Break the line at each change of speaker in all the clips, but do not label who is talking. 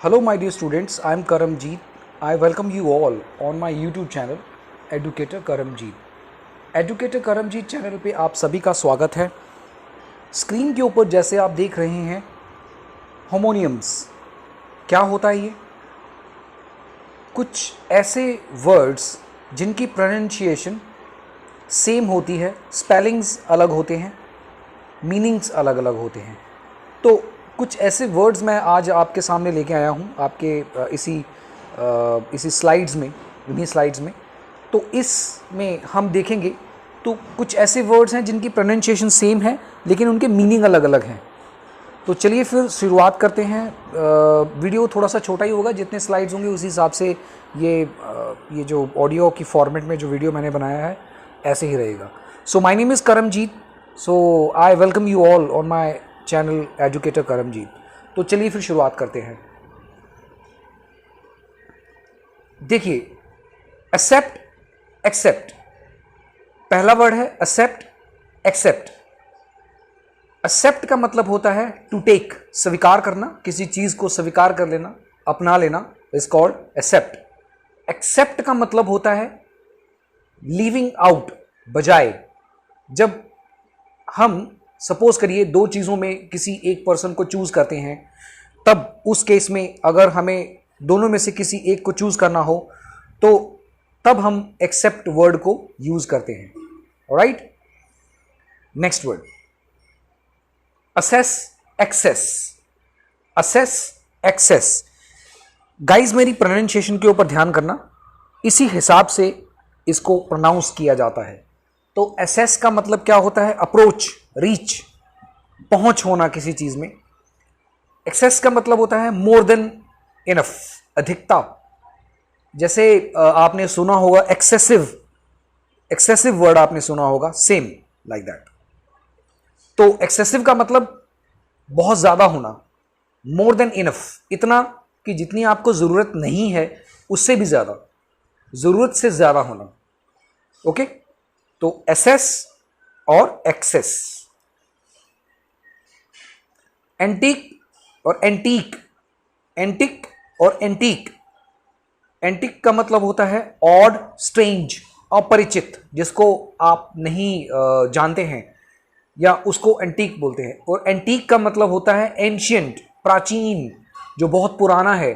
Hello my dear students, I am Karamjeet. I welcome you all on my YouTube channel Educator Karamjeet. Educator Karamjeet channel पे आप सभी का स्वागत है। Screen के ऊपर जैसे आप देख रहे हैं होमोनियम्स, क्या होता है ये? कुछ ऐसे वर्ड्स जिनकी प्रोनाउंसिएशन सेम होती है, स्पेलिंग्स अलग होते हैं, मीनिंग्स अलग अलग होते हैं। तो कुछ ऐसे वर्ड्स मैं आज आपके सामने लेके आया हूँ आपके इसी स्लाइड्स में, इन्हीं स्लाइड्स में। तो इसमें हम देखेंगे तो कुछ ऐसे वर्ड्स हैं जिनकी प्रोनाउंसिएशन सेम है लेकिन उनके मीनिंग अलग अलग हैं। तो चलिए फिर शुरुआत करते हैं। वीडियो थोड़ा सा छोटा ही होगा, जितने स्लाइड्स होंगे उसी हिसाब से ये जो ऑडियो की फॉर्मेट में जो वीडियो मैंने बनाया है ऐसे ही रहेगा। So my name is Karamjeet, so I welcome you all on my channel educator Karamjeet. तो चलिए फिर शुरुआत करते हैं। देखिए, एक्सेप्ट, एक्सेप्ट, पहला वर्ड है एक्सेप्ट, एक्सेप्ट। एक्सेप्ट का मतलब होता है टू टेक, स्वीकार करना, किसी चीज को स्वीकार कर लेना, अपना लेना, इज कॉल्ड एक्सेप्ट। एक्सेप्ट का मतलब होता है लीविंग आउट, बजाय। जब हम सपोज करिए दो चीज़ों में किसी एक पर्सन को चूज करते हैं, तब उस केस में अगर हमें दोनों में से किसी एक को चूज करना हो तो तब हम एक्सेप्ट वर्ड को यूज करते हैं। Alright, next word assess, access. Assess, access. Guys मेरी प्रोनाउंसिएशन के ऊपर ध्यान करना, इसी हिसाब से इसको प्रोनाउंस किया जाता है। तो एसेस का मतलब क्या होता है? अप्रोच, रीच, पहुंच होना किसी चीज में। एक्सेस का मतलब होता है मोर देन इनफ, अधिकता। जैसे आपने सुना होगा एक्सेसिव, एक्सेसिव वर्ड आपने सुना होगा, सेम लाइक दैट। तो एक्सेसिव का मतलब बहुत ज्यादा होना, मोर देन इनफ, इतना कि जितनी आपको जरूरत नहीं है उससे भी ज्यादा, जरूरत से ज्यादा होना। ओके, तो एसेस और एक्सेस। एंटीक और एंटीक, एंटिक और एंटीक। एंटिक का मतलब होता है ऑड, स्ट्रेंज, अपरिचित, जिसको आप नहीं जानते हैं, या उसको एंटीक बोलते हैं। और एंटीक का मतलब होता है एंशियंट, प्राचीन, जो बहुत पुराना है,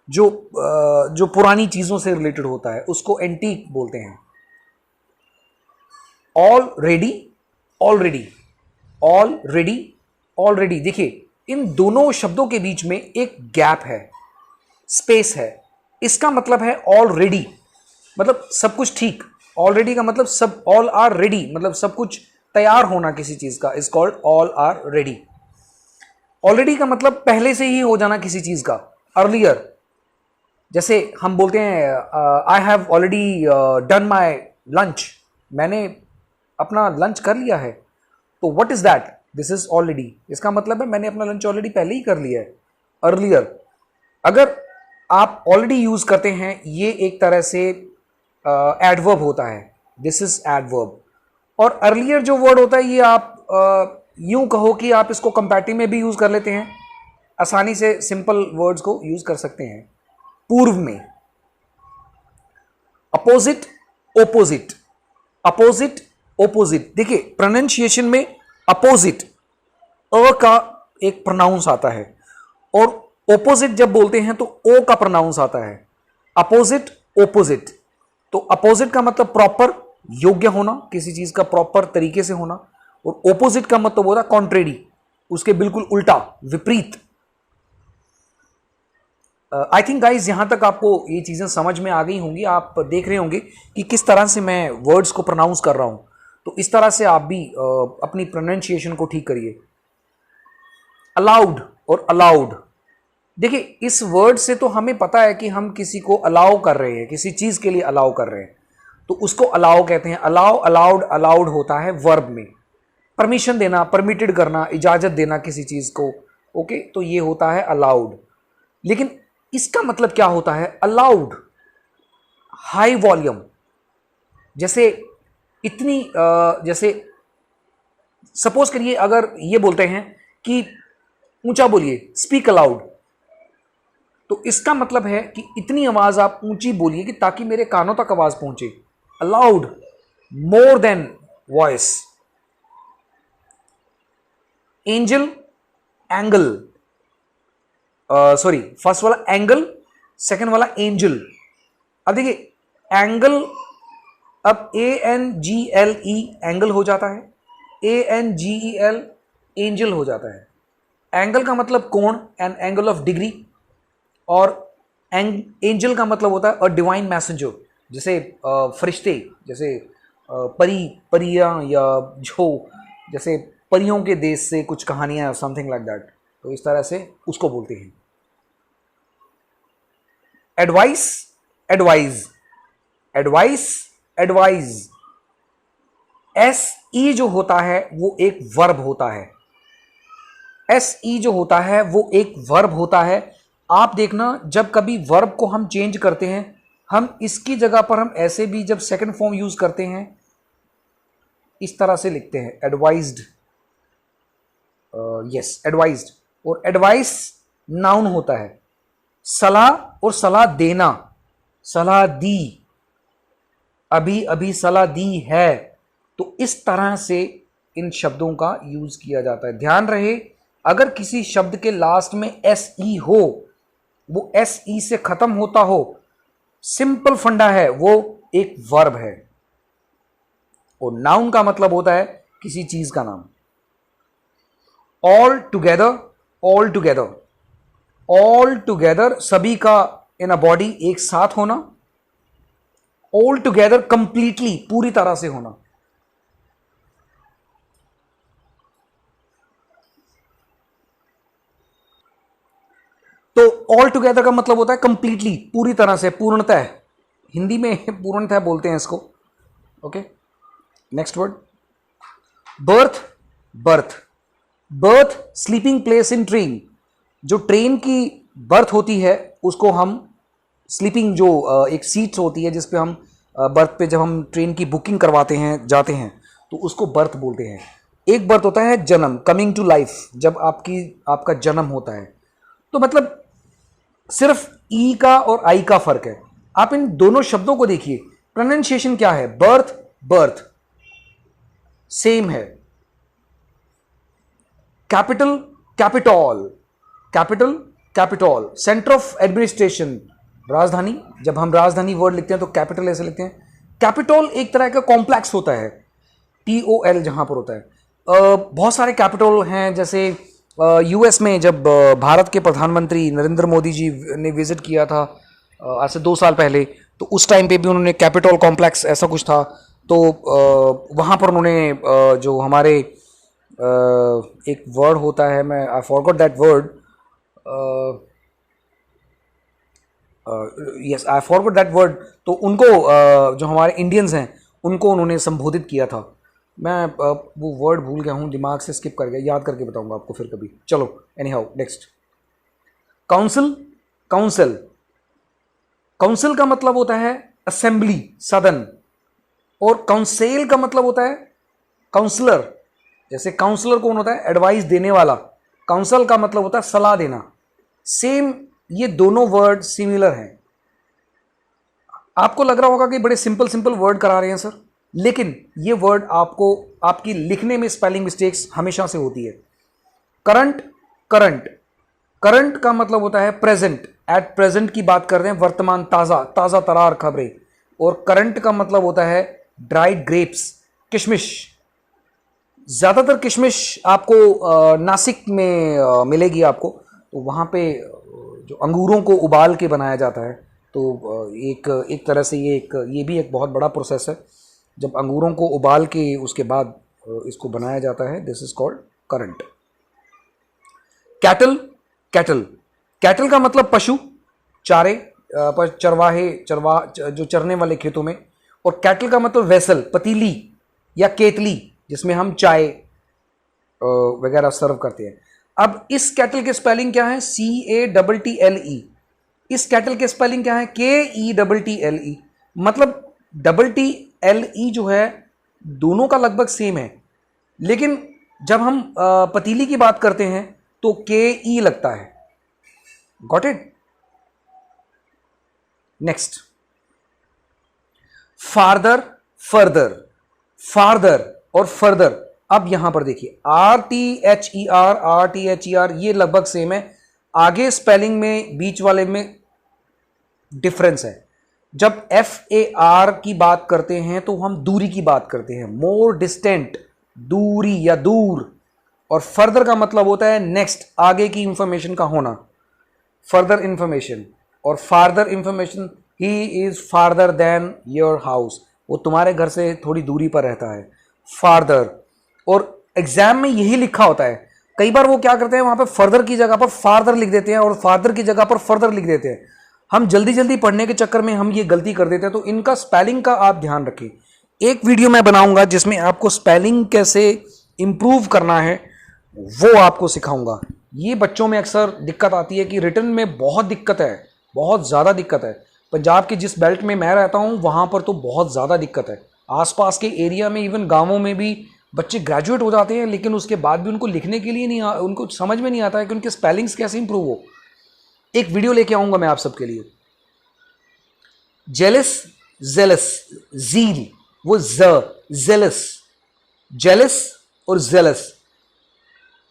जो पुरानी चीजों से रिलेटेड होता है, उसको एंटीक बोलते हैं। Already, already, already, already. देखिए, इन दोनों शब्दों के बीच में एक गैप है, स्पेस है। इसका मतलब है ऑलरेडी, मतलब सब कुछ ठीक। ऑलरेडी का मतलब सब, ऑल आर रेडी, मतलब सब कुछ तैयार होना किसी चीज का, is called all are ready. Already का मतलब पहले से ही हो जाना किसी चीज का, अर्लियर। जैसे हम बोलते हैं I have already done my lunch, मैंने अपना लंच कर लिया है। तो what is that? This is already. इसका मतलब है मैंने अपना लंच ऑलरेडी पहले ही कर लिया है, अर्लियर। अगर आप ऑलरेडी यूज करते हैं, ये एक तरह से एडवर्ब होता है, दिस इज एडवर्ब। और अर्लियर जो वर्ड होता है, ये आप यूं कहो कि आप इसको कंपैरेटिव में भी यूज कर लेते हैं, आसानी से सिंपल वर्ड्स को यूज कर सकते हैं। पूर्व में अपोजिट, ओपोजिट, अपोजिट, ओपोजिट। देखिए, प्रोनाउंसिएशन में अपोजिट, अ का एक प्रोनाउंस आता है, और ओपोजिट जब बोलते हैं तो ओ का प्रोनाउंस आता है। Opposite, opposite. तो अपोजिट का मतलब प्रॉपर, योग्य होना, किसी चीज का प्रॉपर तरीके से होना। और ओपोजिट का मतलब होता है कॉन्ट्रेरी, उसके बिल्कुल उल्टा, विपरीत। आई थिंक गाइज यहां तक आपको ये चीजें समझ में आ गई होंगी। आप देख रहे होंगे कि किस तरह से मैं वर्ड्स को प्रोनाउंस कर रहा हूं। तो इस तरह से आप भी अपनी प्रोनाउंसिएशन को ठीक करिए। अलाउड और अलाउड। देखिए, इस वर्ड से तो हमें पता है कि हम किसी को अलाउ कर रहे हैं, किसी चीज के लिए अलाउ कर रहे हैं, तो उसको अलाउ कहते हैं। अलाउ, अलाउड, अलाउड होता है वर्ब में, परमिशन देना, परमिटेड करना, इजाजत देना किसी चीज को। ओके, तो ये होता है अलाउड। लेकिन इसका मतलब क्या होता है? अलाउड, हाई वॉल्यूम, जैसे इतनी जैसे सपोज करिए अगर ये बोलते हैं कि ऊंचा बोलिए, स्पीक अलाउड, तो इसका मतलब है कि इतनी आवाज आप ऊंची बोलिए कि ताकि मेरे कानों तक आवाज पहुंचे, allowed, more than voice. Angel, angle, sorry, first वाला एंगल, सेकंड वाला एंजल। अब देखिए एंगल, अब ANGLE एंगल हो जाता है, ANGEL एंजल हो जाता है। एंगल का मतलब कोण, एन एंगल ऑफ डिग्री, और एंजल का मतलब होता है अ डिवाइन मैसेंजर, जैसे फरिश्ते, जैसे परियां, या जो जैसे परियों के देश से कुछ कहानियां, समथिंग लाइक दैट, तो इस तरह से उसको बोलते हैं। Advice, advise, advice, advise. SE जो होता है वो एक वर्ब होता है, SE जो होता है वो एक वर्ब होता है। आप देखना जब कभी वर्ब को हम चेंज करते हैं, हम इसकी जगह पर हम ऐसे भी जब सेकंड फॉर्म यूज करते हैं इस तरह से लिखते हैं, एडवाइज्ड, यस एडवाइज्ड। और एडवाइस नाउन होता है, सलाह और सलाह देना, सलाह दी, अभी अभी सलाह दी है, तो इस तरह से इन शब्दों का यूज किया जाता है। ध्यान रहे अगर किसी शब्द के लास्ट में SE हो, वो SE से खत्म होता हो, सिंपल फंडा है, वो एक वर्ब है। और नाउन का मतलब होता है किसी चीज का नाम। All together, all together, all together, सभी का इन अ बॉडी, एक साथ होना। ऑल टुगेदर, कंप्लीटली, पूरी तरह से होना। तो ऑल टुगेदर का मतलब होता है कंप्लीटली, पूरी तरह से, पूर्णतः, हिंदी में पूर्णतः बोलते हैं इसको। Okay, next word, birth, birth, birth, sleeping place in train. जो ट्रेन की बर्थ होती है उसको हम स्लीपिंग, जो एक सीट्स होती है जिसपे हम बर्थ पे जब हम ट्रेन की बुकिंग करवाते हैं, जाते हैं, तो उसको बर्थ बोलते हैं। एक बर्थ होता है जन्म, कमिंग टू लाइफ, जब आपका जन्म होता है। तो मतलब सिर्फ ई का और आई का फर्क है। आप इन दोनों शब्दों को देखिए, प्रोनाउंसिएशन क्या है, बर्थ, बर्थ सेम है। Capital, capital, capital, capital. Centre of administration, राजधानी, जब हम राजधानी वर्ड लिखते हैं तो कैपिटल ऐसे लिखते हैं। कैपिटॉल एक तरह का कॉम्प्लेक्स होता है, TOL जहां पर होता है। बहुत सारे कैपिटल हैं, जैसे US में जब भारत के प्रधानमंत्री नरेंद्र मोदी जी ने विजिट किया था आज से 2 साल पहले, तो उस टाइम पे भी उन्होंने कैपिटल कॉम्प्लेक्स ऐसा कुछ था, तो वहाँ पर उन्होंने जो हमारे एक वर्ड होता है, मैं I forgot that word, yes I forgot that word, तो उनको जो हमारे इंडियंस हैं उनको उन्होंने संबोधित किया था। मैं वो वर्ड भूल गया हूँ, दिमाग से स्किप कर गया, याद करके बताऊंगा आपको फिर कभी। चलो any how, next, council, council, council का मतलब होता है असेंबली, सदन, और काउंसिल का मतलब होता है काउंसलर। जैसे काउंसलर कौन होता है, एडवाइस देने वाला, काउंसिल का मतलब होता है सलाह देना। सेम, ये दोनों वर्ड सिमिलर हैं। आपको लग रहा होगा कि बड़े सिंपल सिंपल वर्ड करा रहे हैं सर, लेकिन ये वर्ड आपको आपकी लिखने में स्पेलिंग मिस्टेक्स हमेशा से होती है। करंट, करंट, करंट का मतलब होता है प्रेजेंट, एट प्रेजेंट की बात कर रहे हैं, वर्तमान, ताज़ा, ताज़ा तरार खबरें। और करंट का मतलब होता है ड्राइड ग्रेप्स, किशमिश। ज़्यादातर किशमिश आपको नासिक में मिलेगी आपको, तो वहाँ पे जो अंगूरों को उबाल के बनाया जाता है, तो एक तरह से ये भी एक बहुत बड़ा प्रोसेस है। जब अंगूरों को उबाल के उसके बाद इसको बनाया जाता है, this is called current. Cattle, cattle, cattle का मतलब पशु, चारे, पर चरवाहे, जो चरने वाले खेतों में। और कैटल का मतलब वेसल, पतीली या केतली, जिसमें हम चाय वगैरह सर्व करते हैं। अब इस कैटल के स्पेलिंग क्या है, CATTLE। इस कैटल के स्पेलिंग क्या है, KETTLE। मतलब TTLE जो है दोनों का लगभग सेम है, लेकिन जब हम पतीली की बात करते हैं तो KE लगता है। Got it. Next, farther, further, farther और फर्दर। अब यहां पर देखिए RTHER ये लगभग सेम है, आगे स्पेलिंग में बीच वाले में डिफरेंस है। जब FAR की बात करते हैं तो हम दूरी की बात करते हैं, मोर डिस्टेंट, दूरी या दूर। और फर्दर का मतलब होता है नेक्स्ट, आगे की इंफॉर्मेशन का होना, फर्दर इंफॉर्मेशन। और farther information, he is farther than your house, वो तुम्हारे घर से थोड़ी दूरी पर रहता है, फार्दर। और एग्जाम में यही लिखा होता है, कई बार वो क्या करते हैं वहां पर फर्दर की जगह पर फार्दर लिख देते हैं और फार्दर की जगह पर फर्दर लिख देते हैं। हम जल्दी जल्दी पढ़ने के चक्कर में हम ये गलती कर देते हैं, तो इनका स्पेलिंग का आप ध्यान रखें। एक वीडियो मैं बनाऊंगा जिसमें आपको स्पेलिंग कैसे इंप्रूव करना है वो आपको सिखाऊंगा। ये बच्चों में अक्सर दिक्कत आती है कि रिटन में बहुत दिक्कत है, बहुत ज़्यादा दिक्कत है। पंजाब के जिस बेल्ट में मैं रहता हूँ वहाँ पर तो बहुत ज़्यादा दिक्कत है। आसपास के एरिया में, इवन गाँवों में भी बच्चे ग्रेजुएट हो जाते हैं, लेकिन उसके बाद भी उनको लिखने के लिए उनको समझ में नहीं आता है कि उनके स्पेलिंग्स कैसे इंप्रूव हो। एक वीडियो लेके आऊँगा मैं आप सबके लिए। जेलस, जेलस, जील, वो जेलस, जेलस और जेलस।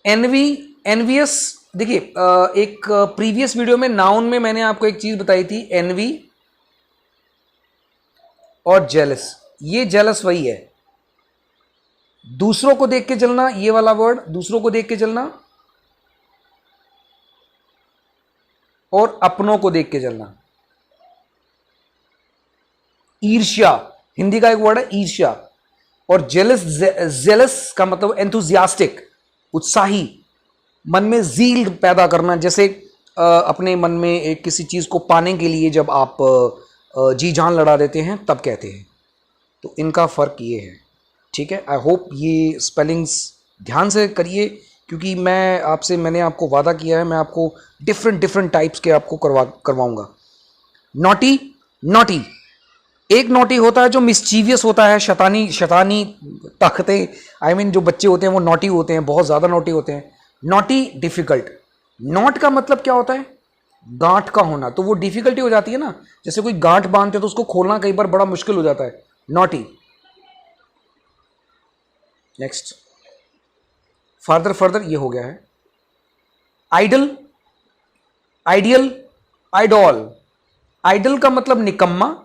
Envy, envious. देखिए एक प्रीवियस वीडियो में नाउन में मैंने आपको एक चीज बताई थी, एनवी और जेलस। ये जेलस वही है, दूसरों को देख के चलना, ये वाला वर्ड, दूसरों को देख के चलना और अपनों को देख के चलना। ईर्ष्या, हिंदी का एक वर्ड है ईर्ष्या। और जेलस, जेलस का मतलब एंथुजियास्टिक, उत्साही, मन में जील पैदा करना। जैसे अपने मन में एक किसी चीज़ को पाने के लिए जब आप जी जान लड़ा देते हैं तब कहते हैं। तो इनका फ़र्क ये है, ठीक है। आई होप ये स्पेलिंग्स ध्यान से करिए, क्योंकि मैंने आपको वादा किया है, मैं आपको डिफरेंट टाइप्स के आपको करवाऊंगा। नॉटी, नॉटी, एक नॉटी होता है जो मिस्चीवियस होता है, शैतानी ताकतें, आई मीन जो बच्चे होते हैं वो नॉटी होते हैं, बहुत ज़्यादा नॉटी होते हैं। Naughty, difficult. नॉट का मतलब क्या होता है? गांठ का होना, तो वो डिफिकल्टी हो जाती है ना, जैसे कोई गांठ बांधते हो तो उसको खोलना कई बार बड़ा मुश्किल हो जाता है, नॉटी। नेक्स्ट, फर्दर, फर्दर ये हो गया है। Idol, ideal, idol. आइडल का मतलब निकम्मा,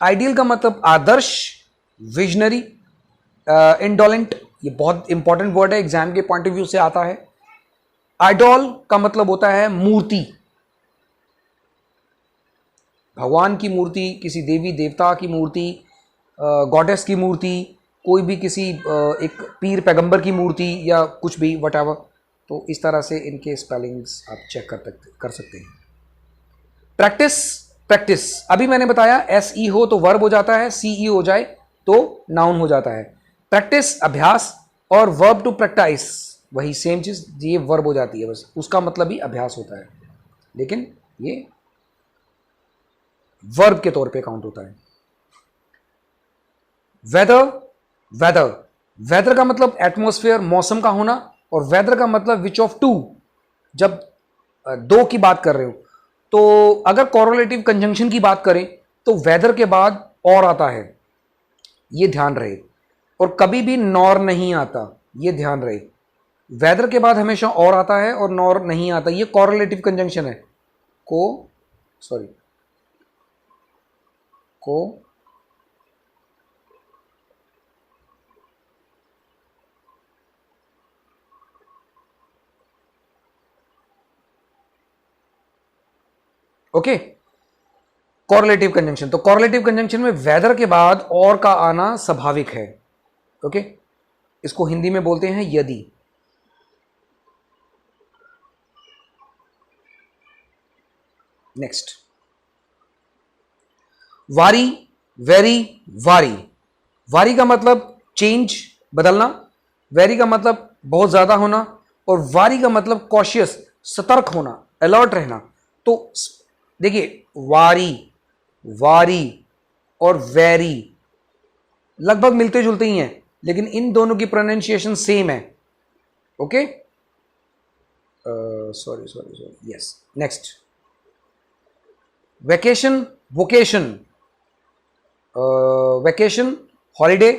आइडियल का मतलब आदर्श, विजनरी, इंडोलेंट। ये बहुत इंपॉर्टेंट वर्ड है, एग्जाम के पॉइंट ऑफ व्यू से आता है। आइडॉल का मतलब होता है मूर्ति, भगवान की मूर्ति, किसी देवी देवता की मूर्ति, गॉडेस की मूर्ति, कोई भी किसी एक पीर पैगंबर की मूर्ति या कुछ भी, वटएवर। तो इस तरह से इनके स्पेलिंग्स आप चेक कर सकते हैं। प्रैक्टिस, प्रैक्टिस, अभी मैंने बताया SE हो तो वर्ब हो जाता है, CE हो जाए तो नाउन हो जाता है। प्रैक्टिस, अभ्यास, और वर्ब टू प्रैक्टिस वही सेम चीज, ये वर्ब हो जाती है, बस उसका मतलब ही अभ्यास होता है, लेकिन ये वर्ब के तौर पे काउंट होता है। वेदर, वेदर, वेदर का मतलब एटमॉस्फेयर, मौसम का होना, और वेदर का मतलब विच ऑफ टू, जब दो की बात कर रहे हो। तो अगर कोरिलेटिव कंजंक्शन की बात करें तो वेदर के बाद और आता है, ये ध्यान रहे, और कभी भी नॉर नहीं आता, ये ध्यान रहे। वेदर के बाद हमेशा और आता है और नॉर नहीं आता, ये कोरिलेटिव कंजंक्शन है। को ओके, कोरिलेटिव कंजंक्शन। तो कोरिलेटिव कंजंक्शन में वेदर के बाद और का आना स्वाभाविक है, ओके। इसको हिंदी में बोलते हैं यदि। नेक्स्ट, वारी, वेरी, वारी। वारी का मतलब चेंज, बदलना, वेरी का मतलब बहुत ज्यादा होना, और वारी का मतलब कॉशियस, सतर्क होना, अलर्ट रहना। तो देखिए वारी, वारी और वेरी लगभग मिलते जुलते ही हैं, लेकिन इन दोनों की प्रोनाउंसिएशन सेम है, okay. Sorry, yes. Next, vacation, vocation, vacation, holiday,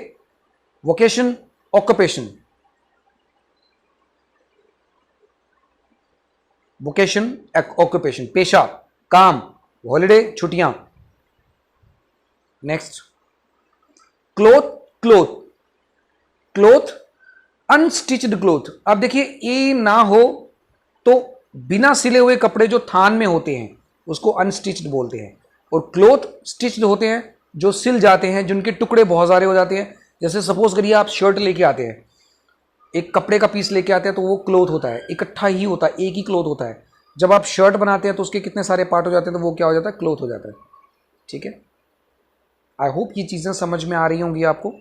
vocation, occupation, vocation, occupation, पेशा, काम, हॉलीडे, छुट्टियां। Next, cloth, cloth, cloth, unstitched cloth. अब देखिए ए ना हो तो बिना सिले हुए कपड़े जो थान में होते हैं उसको अनस्टिच्ड बोलते हैं, और क्लोथ स्टिच्ड होते हैं जो सिल जाते हैं, जिनके टुकड़े बहुत सारे हो जाते हैं। जैसे सपोज करिए आप शर्ट लेके आते हैं, एक कपड़े का पीस लेके आते हैं तो वो क्लोथ होता है, इकट्ठा ही होता है, एक ही क्लोथ होता है। जब आप शर्ट बनाते हैं तो उसके कितने सारे पार्ट हो जाते हैं, तो वो क्या हो जाता है, क्लोथ हो जाता है। ठीक है, आई होप ये चीजें समझ में आ रही होंगी आपको।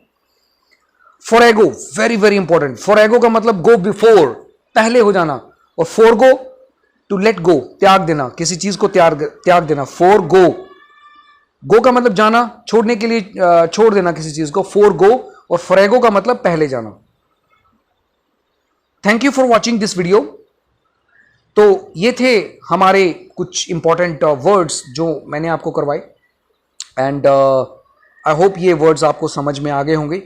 फॉरएगो, वेरी वेरी इंपॉर्टेंट। फॉरएगो का मतलब गो बिफोर, पहले हो जाना, और फॉरगो टू लेट गो, त्याग देना, किसी चीज को त्याग देना। फॉर गो, गो का मतलब जाना, छोड़ने के लिए, छोड़ देना किसी चीज को, फॉर गो। और फॉरएगो का मतलब पहले जाना। Thank you for watching this video. तो ये थे हमारे कुछ इंपॉर्टेंट वर्ड्स जो मैंने आपको करवाए, एंड आई होप ये वर्ड्स आपको समझ में आ गए होंगे।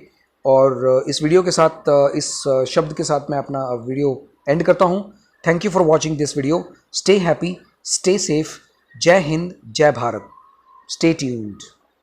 और इस वीडियो के साथ, इस शब्द के साथ मैं अपना वीडियो एंड करता हूं। Thank you for watching this video. Stay happy, stay safe. जय हिंद, जय भारत। Stay tuned.